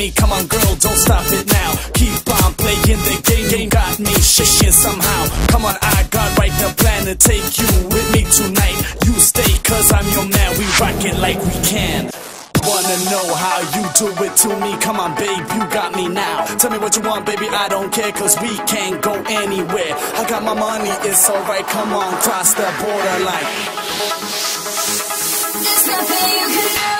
me, come on girl, don't stop it now. Keep on playing the game, got me shaking somehow. Come on, I got right the plan to take you with me tonight. You stay cause I'm your man, we rock it like we can. Wanna know how you do it to me? Come on babe, you got me now. Tell me what you want baby, I don't care, cause we can't go anywhere. I got my money, it's alright, come on, cross the borderline. There's nothing you can do.